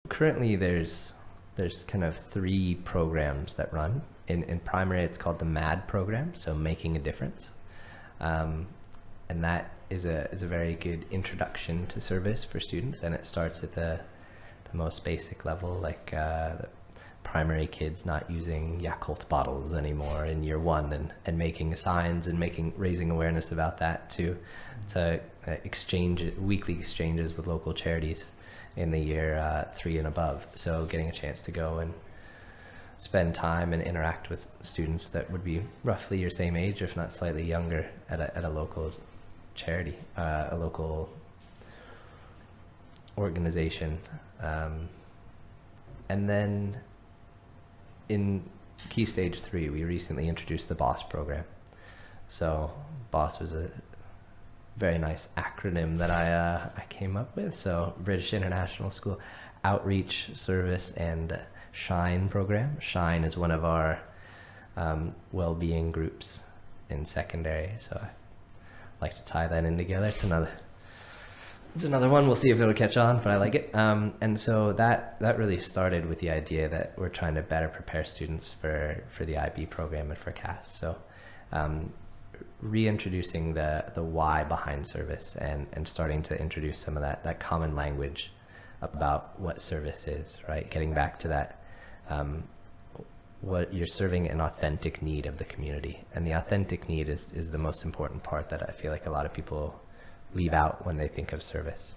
Currently, there's kind of three programs that run. In primary, it's called the MAD program, so Making a Difference, and that is a very good introduction to service for students, and it starts at the most basic level, like the primary kids not using Yakult bottles anymore in year one, and making signs and raising awareness about that, to weekly exchanges with local charities in the year 3 and above. So getting a chance to go and spend time and interact with students that would be roughly your same age, if not slightly younger, at a local charity, a local organization. And then in Key Stage 3, we recently introduced the BOSS program. So BOSS was a very nice acronym that I came up with. So British International School Outreach, Service, and SHINE program. SHINE is one of our well-being groups in secondary. So I like to tie that in together. It's another one. We'll see if it'll catch on, but I like it. And so that really started with the idea that we're trying to better prepare students for the IB program and for CAS. So reintroducing the why behind service, and starting to introduce some of that common language about what service is, right? Getting back to that, what you're serving, an authentic need of the community. And the authentic need is the most important part that I feel like a lot of people leave out when they think of service.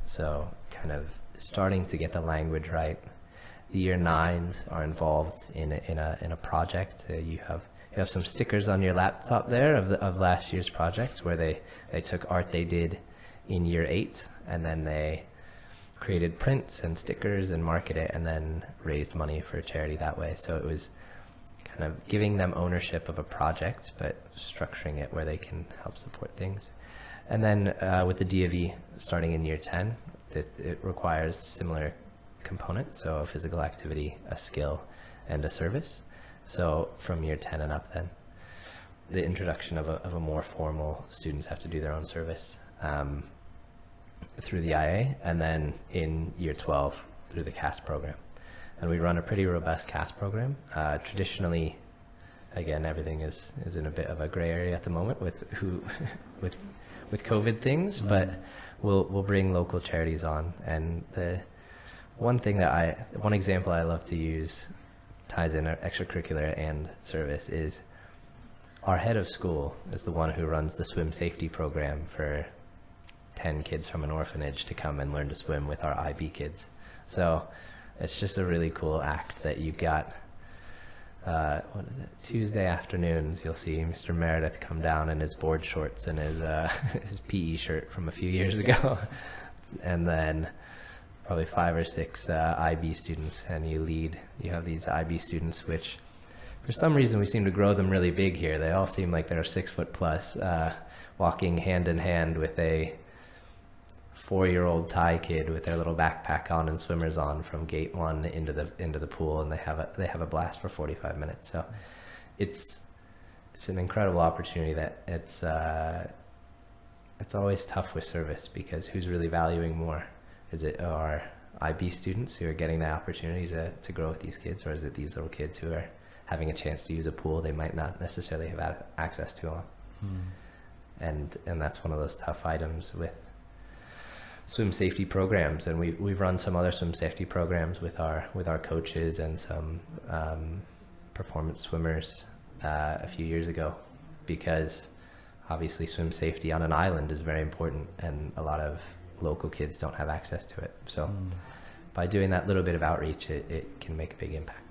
So kind of starting to get the language right. The year 9s are involved in a project. You have some stickers on your laptop there of last year's project, where they took art they did in year 8, and then they created prints and stickers and marketed it, and then raised money for a charity that way. So it was kind of giving them ownership of a project, but structuring it where they can help support things. And then with the DAV starting in year 10, it requires similar components, so a physical activity, a skill, and a service. So from year 10 and up, then the introduction of a more formal, students have to do their own service through the IA, and then in year 12 through the CAS program. And we run a pretty robust CAS program. Traditionally, again, everything is in a bit of a gray area at the moment with with COVID things, but we'll bring local charities on. And the one example I love to use, ties in extracurricular and service, is our head of school is the one who runs the swim safety program for 10 kids from an orphanage to come and learn to swim with our IB kids. So it's just a really cool act that you've got. Tuesday afternoons, you'll see Mr. Meredith come down in his board shorts and his PE shirt from a few years ago, and then probably 5 or 6 IB students, and you have these IB students, which for some reason we seem to grow them really big here. They all seem like they're 6 foot plus, walking hand in hand with a 4-year-old Thai kid with their little backpack on and swimmers on from gate 1 into the pool, and they have a blast for 45 minutes. So it's an incredible opportunity. That it's always tough with service, because who's really valuing more? Is it our IB students who are getting the opportunity to grow with these kids, or is it these little kids who are having a chance to use a pool they might not necessarily have had access to on? And that's one of those tough items with swim safety programs. And we've run some other swim safety programs with our coaches and some performance swimmers a few years ago, because obviously swim safety on an island is very important, and a lot of local kids don't have access to it. So by doing that little bit of outreach, it can make a big impact.